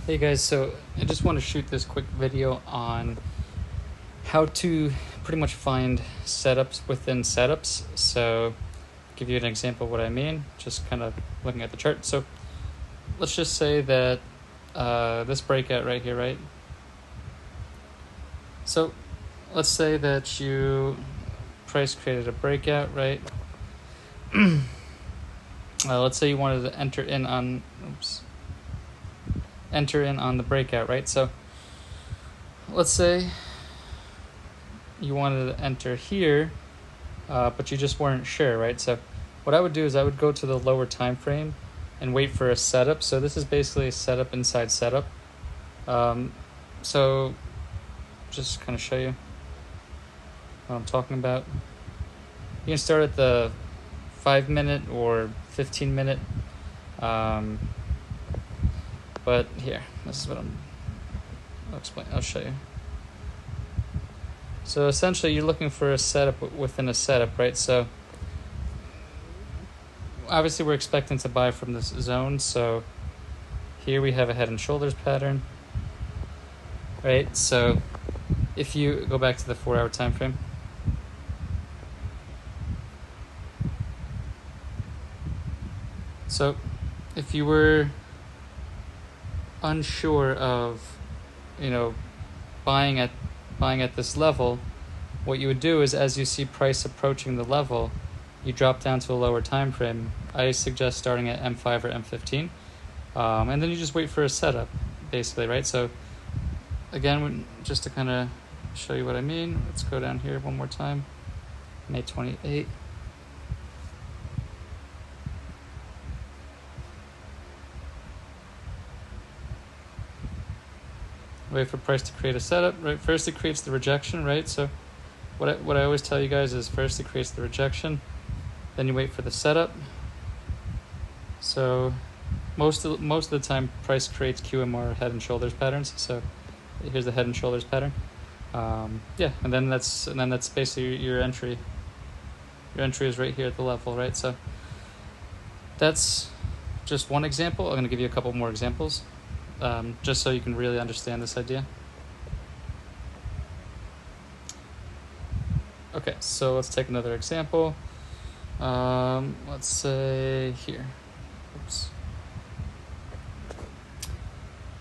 Hey guys, so I just want to shoot this quick video on how to pretty much find setups within setups. So give you an example of what I mean, just kind of looking at the chart. So let's just say that this breakout right here, right? So let's say that you price created a breakout, right? Let's say you wanted to enter in on the breakout, right? So let's say you wanted to enter here, but you just weren't sure, right? So what I would do is I would go to the lower time frame and wait for a setup. So this is basically a setup inside setup. So just kind of show you what I'm talking about. You can start at the 5-minute or 15-minute. But here, this is what I'll show you. So essentially you're looking for a setup within a setup, right? So obviously we're expecting to buy from this zone. So here we have a head and shoulders pattern, right? So if you go back to the 4-hour time frame, so if you were unsure of, buying at this level, what you would do is as you see price approaching the level, you drop down to a lower time frame. I suggest starting at M5 or M15, and then you just wait for a setup, basically, right? So again, just to kind of show you what I mean, let's go down here one more time. May 28. Wait for price to create a setup, right? First it creates the rejection, right? So what I always tell you guys is first it creates the rejection, then you wait for the setup. So most of the time price creates QMR head and shoulders patterns. So here's the head and shoulders pattern. Yeah, and then that's basically your entry. Your entry is right here at the level, right? So that's just one example. I'm going to give you a couple more examples. Just so you can really understand this idea. Okay, so let's take another example. Let's say here. Oops.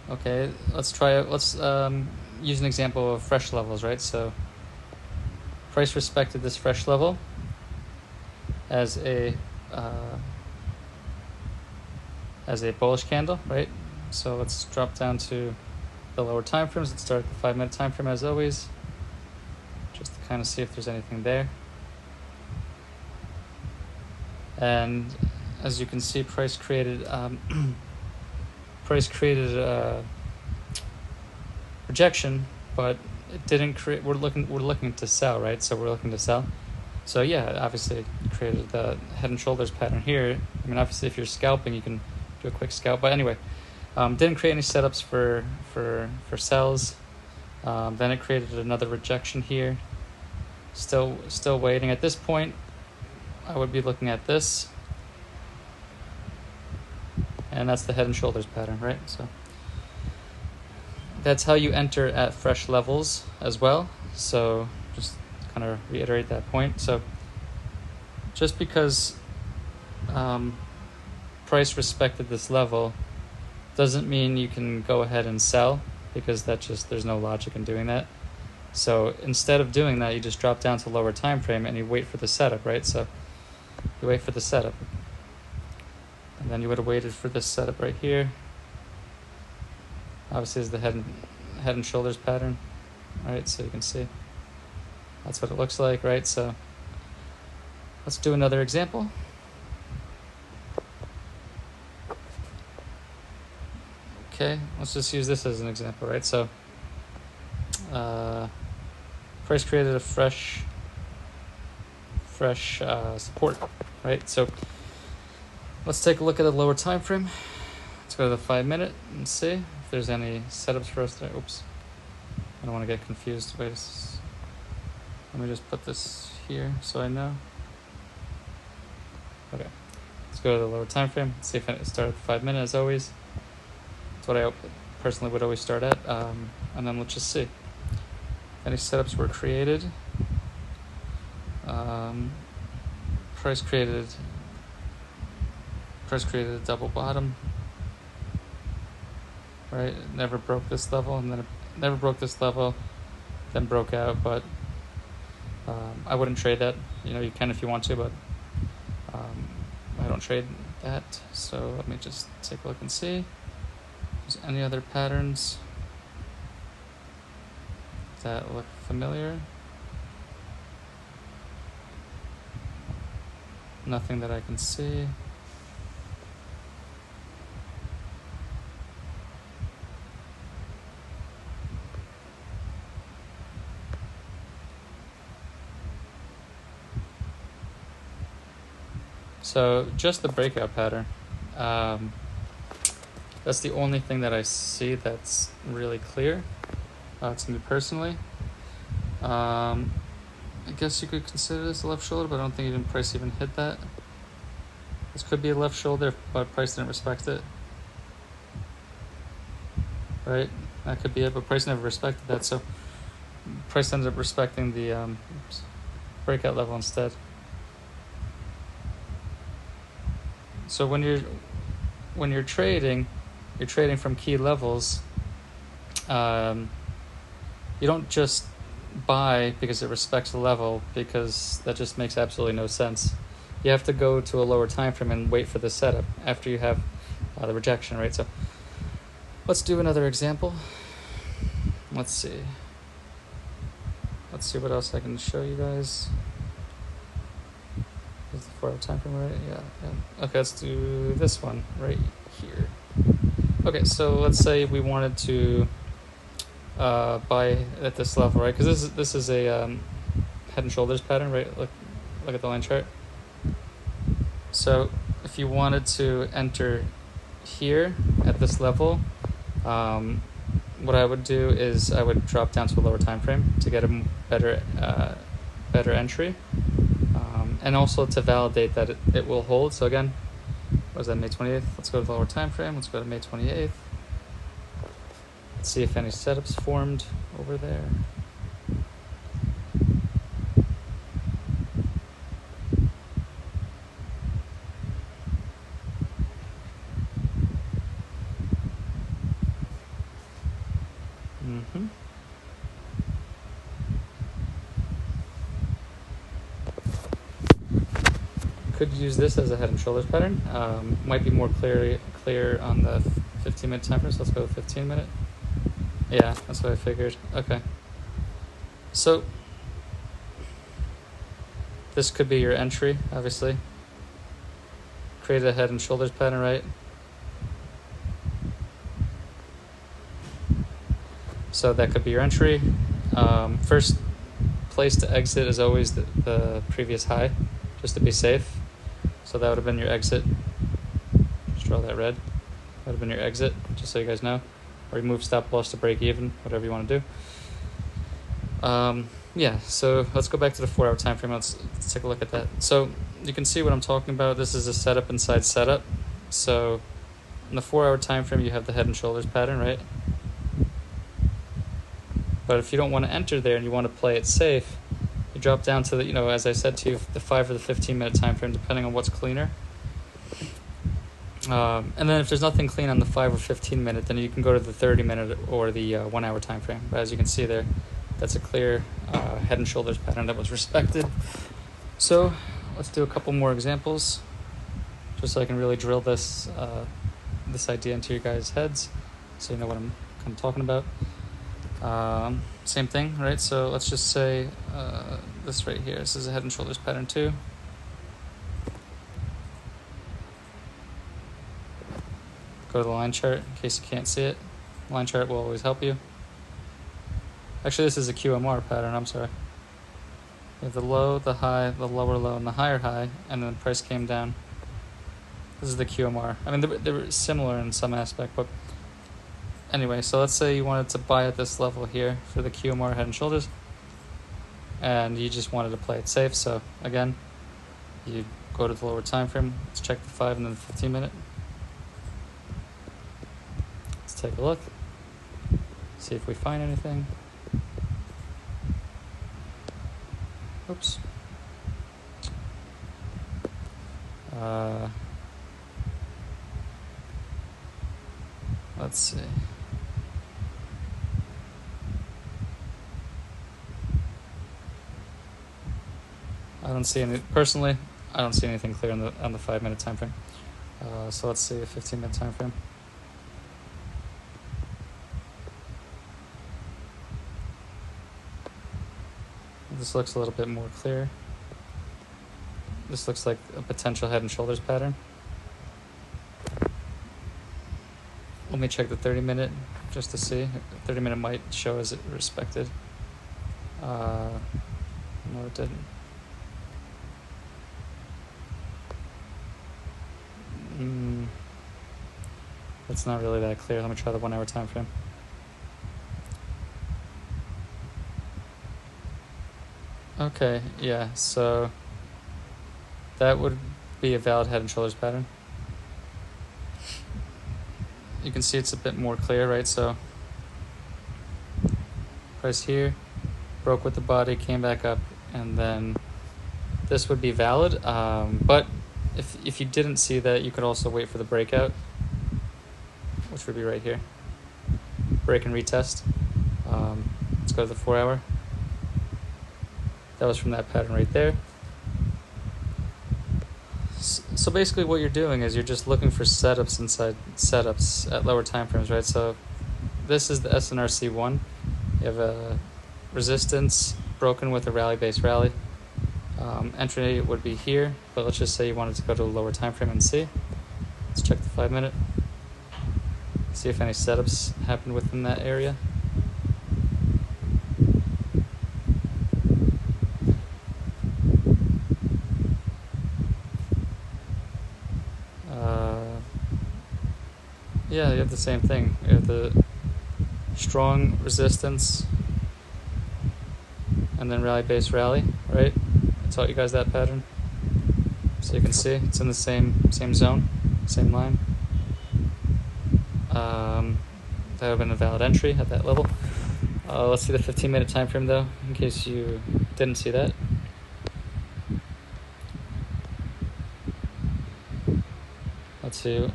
Okay, let's try it. Let's use an example of fresh levels, right? So price respected this fresh level as a bullish candle, right? So let's drop down to the lower time frames. Let's start at the 5-minute time frame as always, just to kind of see if there's anything there. And as you can see, price created rejection, but it didn't create. We're looking to sell, right? So we're looking to sell. So yeah, obviously it created the head and shoulders pattern here. I mean, obviously if you're scalping, you can do a quick scalp. But anyway. Didn't create any setups for sells. Then it created another rejection here. Still waiting. At this point, I would be looking at this, and that's the head and shoulders pattern, right? So that's how you enter at fresh levels as well. So just kind of reiterate that point. So just because price respected this level doesn't mean you can go ahead and sell, because there's no logic in doing that. So instead of doing that, you just drop down to lower time frame and you wait for the setup, right? So you wait for the setup, and then you would have waited for this setup right here. Obviously, is the head and shoulders pattern, right? So you can see that's what it looks like, right? So let's do another example. Okay, let's just use this as an example, right? So price created a fresh support, right? So let's take a look at the lower time frame. Let's go to the 5-minute and see if there's any setups for us there. Oops, I don't want to get confused. Wait, let me just put this here so I know. Okay, let's go to the lower time frame. Let's see if it started at the 5-minute as always. That's what I opened. personally would always start at, and then let's just see. Any setups were created. Price created a double bottom, right? It never broke this level, and then it never broke this level, then broke out, but I wouldn't trade that. You can if you want to, but I don't trade that. So let me just take a look and see if there's any other patterns that look familiar. Nothing that I can see. So just the breakout pattern. That's the only thing that I see that's really clear to me personally. I guess you could consider this a left shoulder, but I don't think even price even hit that. This could be a left shoulder, but price didn't respect it. Right? That could be it, but price never respected that, so price ended up respecting the breakout level instead. So when you're trading, you're trading from key levels. You don't just buy because it respects the level, because that just makes absolutely no sense. You have to go to a lower time frame and wait for the setup after you have the rejection, right? So let's do another example. Let's see what else I can show you guys. Is the 4 hour time frame right? Yeah. Okay, let's do this one right here. Okay, so let's say we wanted to buy at this level, right? Because this is a head and shoulders pattern, right? Look at the line chart. So if you wanted to enter here at this level, what I would do is I would drop down to a lower time frame to get a better entry, and also to validate that it will hold. So again, what is that, May 28th? Let's go to the lower time frame. Let's go to May 28th. Let's see if any setups formed over there. Could use this as a head and shoulders pattern. Might be more clear on the 15-minute time frame, so let's go with 15-minute. Yeah, that's what I figured. Okay. So this could be your entry, obviously. Create a head and shoulders pattern, right? So that could be your entry. First place to exit is always the previous high, just to be safe. So that would have been your exit. Just draw that red. That would have been your exit, just so you guys know. Or you move stop loss to break even, whatever you want to do. Yeah, so let's go back to the 4 hour time frame. Let's take a look at that. So you can see what I'm talking about. This is a setup inside setup. So in the 4 hour time frame, you have the head and shoulders pattern, right? But if you don't want to enter there and you want to play it safe, you drop down to the, as I said to you, the 5 or the 15-minute time frame, depending on what's cleaner. And then if there's nothing clean on the 5 or 15-minute, then you can go to the 30-minute or the 1 hour time frame. But as you can see there, that's a clear head and shoulders pattern that was respected. So let's do a couple more examples, just so I can really drill this idea into your guys' heads, so you know what I'm kind of talking about. Same thing, right? So let's just say this right here. This is a head and shoulders pattern too. Go to the line chart in case you can't see it. Line chart will always help you. Actually, this is a QMR pattern, I'm sorry. You have the low, the high, the lower low, and the higher high, and then the price came down. This is the QMR. I mean, they were similar in some aspect, but anyway, so let's say you wanted to buy at this level here for the QMR head and shoulders, and you just wanted to play it safe. So again, you go to the lower time frame. Let's check the 5 and then the 15-minute. Let's take a look. See if we find anything. Oops. Let's see. I don't see any, personally, I don't see anything clear on the 5-minute time frame. So let's see a 15-minute time frame. This looks a little bit more clear. This looks like a potential head and shoulders pattern. Let me check the 30-minute just to see. 30-minute might show as it respected. No, it didn't. It's not really that clear. Let me try the 1 hour time frame. Okay, yeah, so that would be a valid head and shoulders pattern. You can see it's a bit more clear, right? So price here, broke with the body, came back up, and then this would be valid. But if you didn't see that, you could also wait for the breakout, which would be right here. Break and retest. Let's go to the 4 hour. That was from that pattern right there. So basically what you're doing is you're just looking for setups inside setups at lower time frames, right? So this is the SNRC1. You have a resistance broken with a rally-based rally. Entry would be here, but let's just say you wanted to go to a lower time frame and see. Let's check the 5-minute. See if any setups happened within that area. Yeah, you have the same thing. You have the strong resistance and then rally-based rally, right? I taught you guys that pattern. So you can see it's in the same zone, same line. That would have been a valid entry at that level. Let's see the 15-minute time frame though, in case you didn't see that. Let's see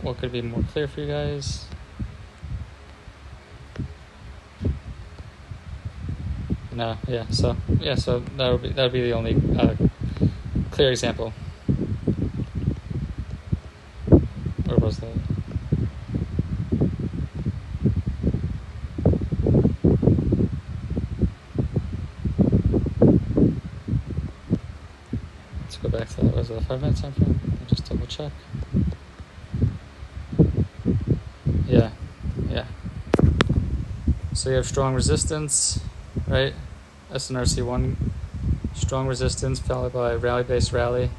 what could be more clear for you guys. No, yeah, so that would be the only clear example. Where was that? Let's go back to that. Was it a 5-minute time frame? I'll just double check. Yeah. So you have strong resistance, right? SNRC1, strong resistance followed by rally-based rally,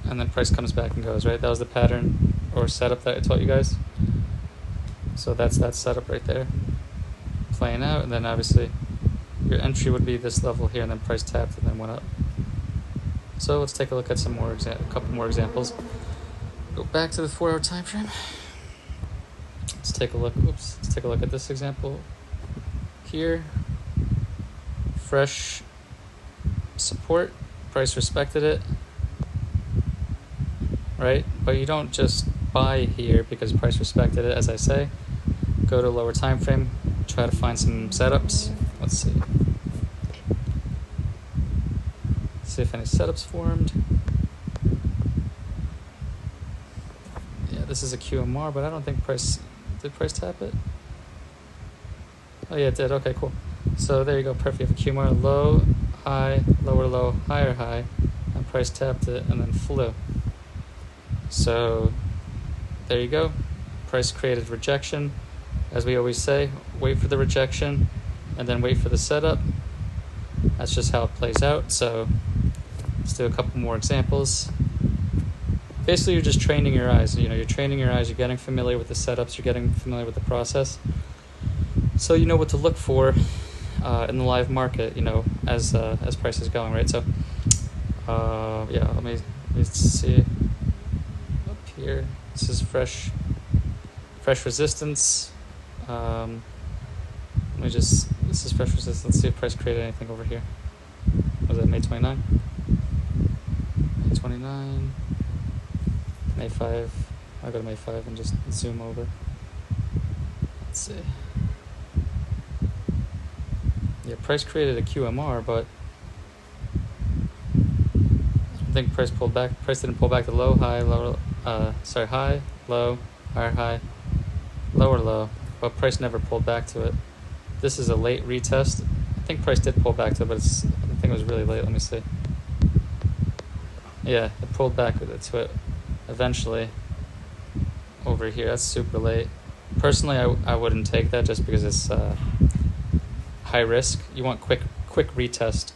and then price comes back and goes, right? That was the pattern or setup that I taught you guys. So that's that setup right there, playing out, and then obviously your entry would be this level here, and then price tapped and then went up. So let's take a look at a couple more examples. Go back to the 4 hour time frame. Let's take a look. Let's take a look at this example here. Fresh support, price respected it, right? But you don't just buy here because price respected it, as I say. Go to a lower time frame, try to find some setups. Let's see. See if any setups formed. Yeah, this is a QMR, but I don't think did price tap it? Oh yeah, it did. Okay, cool. So there you go, perfect. You have a QMR, low, high, lower low, higher high, and price tapped it and then flew. So there you go. Price created rejection. As we always say, wait for the rejection and then wait for the setup. That's just how it plays out. So let's do a couple more examples. Basically, you're just training your eyes. You're training your eyes. You're getting familiar with the setups. You're getting familiar with the process. So you know what to look for in the live market. As price is going, right? So yeah, let me see up here. This is fresh resistance. Let me just, this is fresh resistance. Let's see if price created anything over here. Was that May 29? May 29, May 5. I'll go to May 5 and just zoom over. Let's see. Yeah, price created a QMR, but I think price pulled back. Price didn't pull back to low, high, lower, high, low, higher, high, lower, low, but price never pulled back to it. This is a late retest. I think price did pull back to it, but I think it was really late. Let me see. Yeah, it pulled back to it eventually over here. That's super late. Personally, I wouldn't take that just because it's high risk. You want quick retest.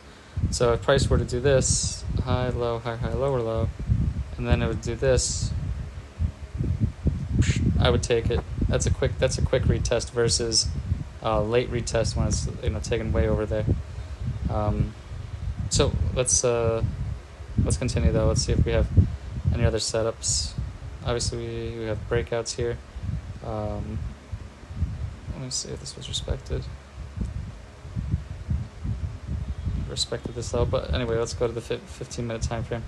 So if price were to do this, high, low, high, high, lower, low, and then it would do this, I would take it. That's a quick retest versus late retest when it's taken way over there. So let's continue though. Let's see if we have any other setups. Obviously we have breakouts here. Let me see if this was respected. Respected this level, but anyway, let's go to the 15-minute time frame.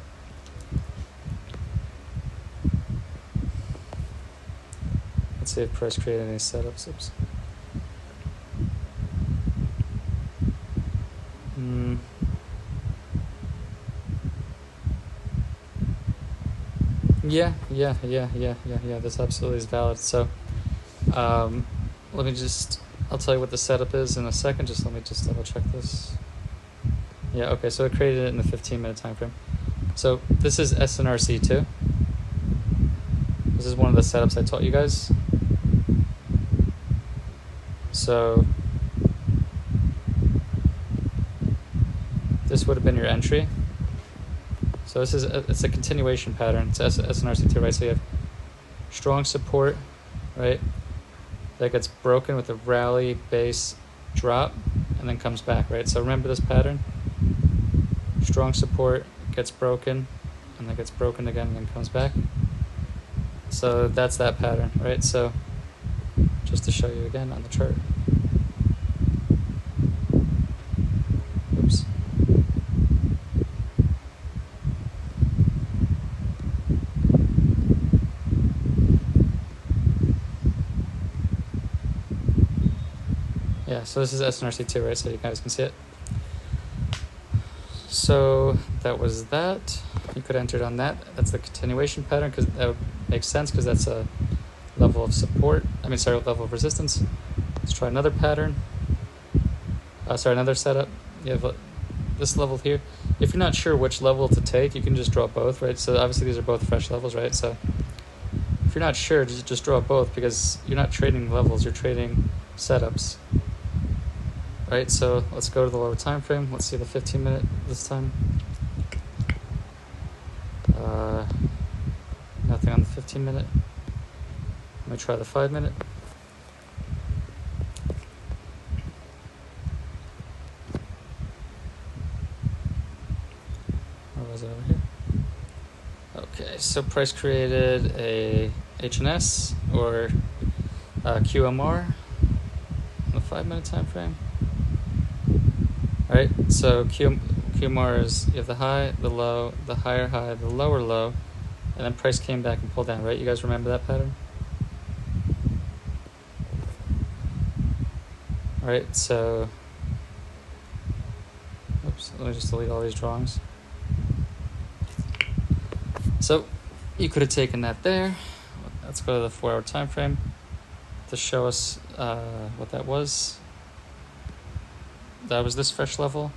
Let's see if price created any setups. Oops. Yeah. This absolutely is valid. So, let me I'll tell you what the setup is in a second. Let me double check this. Yeah, okay, so it created it in the 15-minute time frame. So this is SNRC2. This is one of the setups I taught you guys. So this would have been your entry. So it's a continuation pattern. It's SNRC2, right? So you have strong support, right? That gets broken with a rally, base, drop, and then comes back, right? So remember this pattern. Strong support gets broken, and then gets broken again, and then comes back. So that's that pattern, right? So just to show you again on the chart. Oops. Yeah, so this is SNRC2, right? So you guys can see it. So that was that. You could enter it on that. That's the continuation pattern, because that would make sense, because that's a level of support. Level of resistance. Let's try another pattern. Another setup. You have this level here. If you're not sure which level to take, you can just draw both, right? So obviously these are both fresh levels, right? So if you're not sure, just draw both, because you're not trading levels, you're trading setups. Right, so let's go to the lower time frame. Let's see the 15-minute this time. Nothing on the 15-minute. Let me try the 5-minute. Where was it over here? Okay, so price created a HNS or QMR on the 5-minute time frame. Alright, so QMR is, you have the high, the low, the higher high, the lower low, and then price came back and pulled down, right? You guys remember that pattern? Alright, so, oops, let me just delete all these drawings. So, you could have taken that there. Let's go to the 4-hour time frame to show us what that was. That was this fresh level.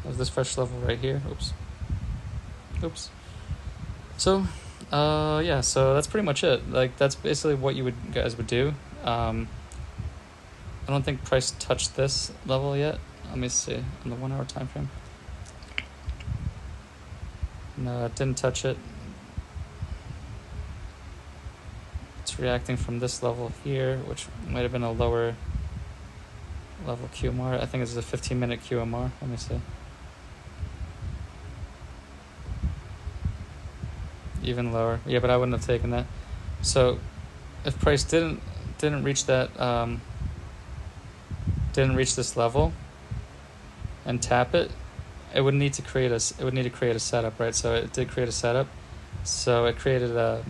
That was this fresh level right here. Oops. So, yeah, so that's pretty much it. Like, that's basically what you guys would do. I don't think price touched this level yet. Let me see on the 1-hour time frame. No, it didn't touch it. It's reacting from this level here, which might have been a lower level QMR. I think it's a 15-minute QMR. Let me see. Even lower. Yeah, but I wouldn't have taken that. So if price didn't reach that didn't reach this level and tap it, it would need to create a setup, right? So it did create a setup. So it created a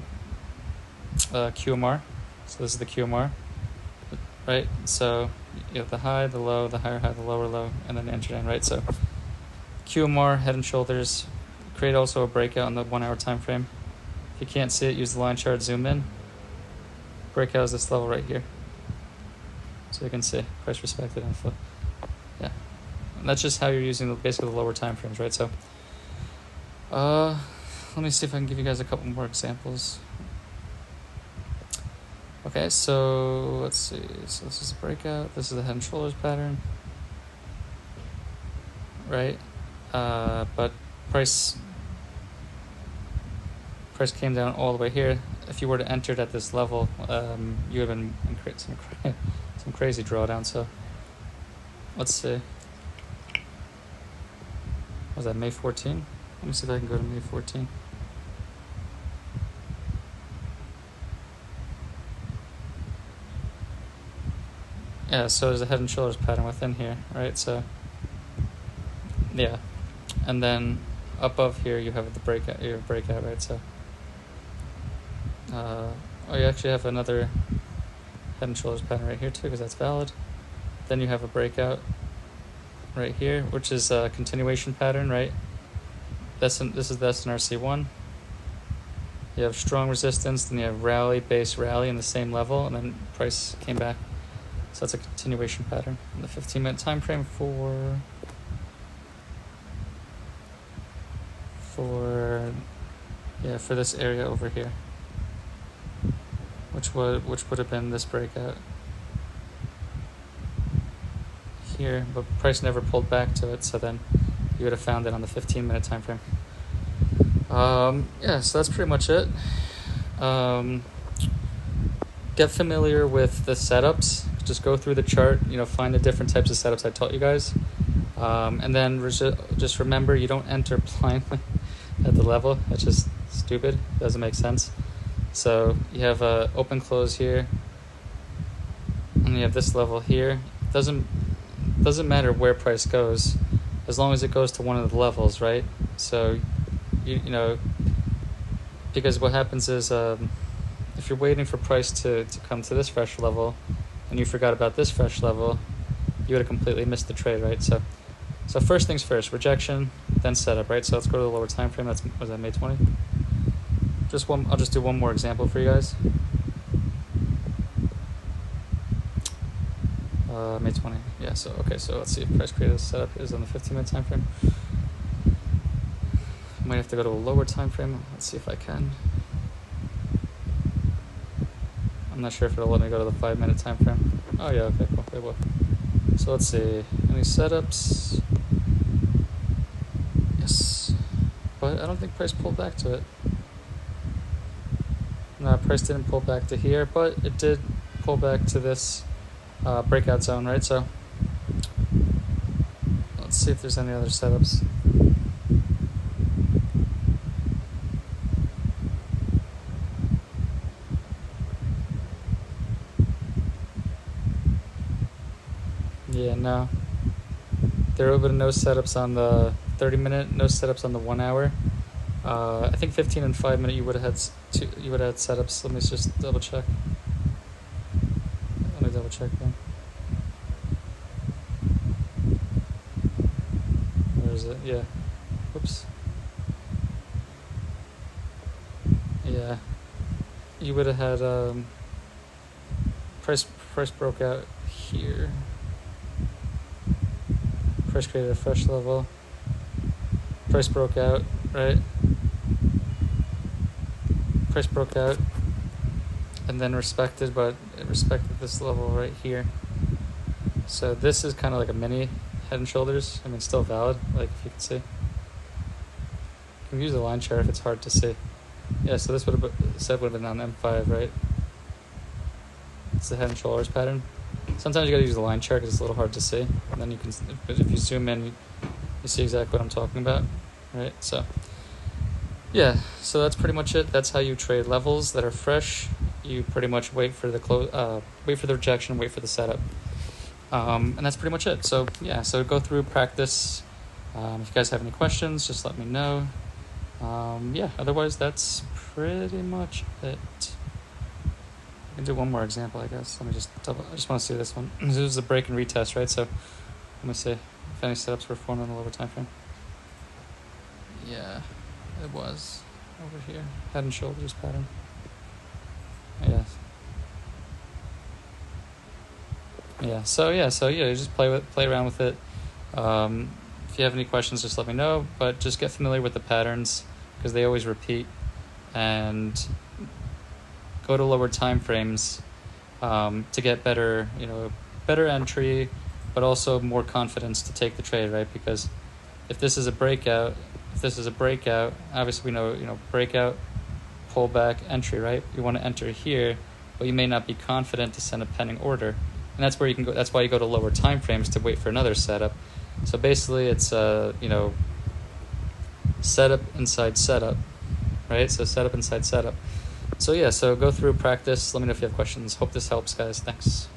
QMR. So this is the QMR, right? So you have the high, the low, the higher high, the lower low, and then enter in, right? So QMR, head and shoulders. Create also a breakout in the 1 hour time frame. If you can't see it, use the line chart, zoom in. Breakout is this level right here. So you can see price respected and flow. Yeah. And that's just how you're using basically the lower time frames, right? So let me see if I can give you guys a couple more examples. Okay, so let's see. So this is a breakout. This is the head and shoulders pattern, right? But price came down all the way here. If you were to enter it at this level, you would have been in some crazy drawdown. So let's see. Was that May 14? Let me see if I can go to May 14. Yeah, so there's a head and shoulders pattern within here, right? So yeah, and then above here you have the breakout, right? So you actually have another head and shoulders pattern right here too, because that's valid. Then you have a breakout right here, which is a continuation pattern, right? This is the SNRC1. You have strong resistance, then you have rally, base rally in the same level, and then price came back. So that's a continuation pattern. In the 15-minute time frame for this area over here, which would have been this breakout here, but price never pulled back to it, so then you would have found it on the 15-minute time frame. Yeah, so that's pretty much it. Get familiar with the setups. Just go through the chart, find the different types of setups I taught you guys. And then just remember, you don't enter blindly at the level. That's just stupid. Doesn't make sense. So you have a open close here, and you have this level here. Doesn't matter where price goes, as long as it goes to one of the levels, right? So because what happens is if you're waiting for price to come to this fresh level and you forgot about this fresh level, you would have completely missed the trade, right? So first things first, rejection, then setup, right? So let's go to the lower time frame. Was that May 20? I'll just do one more example for you guys. May 20. Yeah, so let's see if price created a setup is on the 15-minute time frame. Might have to go to a lower time frame. Let's see if I can. I'm not sure if it'll let me go to the 5-minute time frame. Oh yeah, okay, cool. It will. So let's see. Any setups? Yes. But I don't think price pulled back to it. No, price didn't pull back to here, but it did pull back to this breakout zone, right? So let's see if there's any other setups. Yeah, no. There would have been no setups on the 30-minute, no setups on the 1 hour. I think 15 and 5-minute you would have had setups. Let me just double check. Let me double check then. Where is it? Yeah. Whoops. Yeah. You would have had price broke out here. Price created a fresh level. Price broke out, right? Price broke out and then respected, but it respected this level right here. So this is kind of like a mini head and shoulders. I mean, still valid, like if you can see. You can use the line chart if it's hard to see. Yeah, so this would have been on M5, right? It's the head and shoulders pattern. Sometimes you gotta use the line chart because it's a little hard to see. And then you can, but if you zoom in, you see exactly what I'm talking about, right? So, yeah, so that's pretty much it. That's how you trade levels that are fresh you pretty much wait for the wait for the rejection, wait for the setup, and that's pretty much it. So yeah, so go through, practice. If you guys have any questions, just let me know. Yeah, otherwise that's pretty much it. I can do one more example, I guess. Let me just I just want to see this one. This is a break and retest, right? So let me see if any setups were formed on the lower time frame. Yeah, it was over here. Head and shoulders pattern. Yes. Yeah. So you just play around with it. If you have any questions, just let me know. But just get familiar with the patterns because they always repeat, and go to lower time frames to get better entry, but also more confidence to take the trade, right? Because if this is a breakout, obviously we know breakout, pullback, entry, right? You want to enter here, but you may not be confident to send a pending order, and that's where you can go. That's why you go to lower time frames to wait for another setup. So basically, it's setup inside setup, right? So setup inside setup. So yeah, so go through, practice. Let me know if you have questions. Hope this helps, guys. Thanks.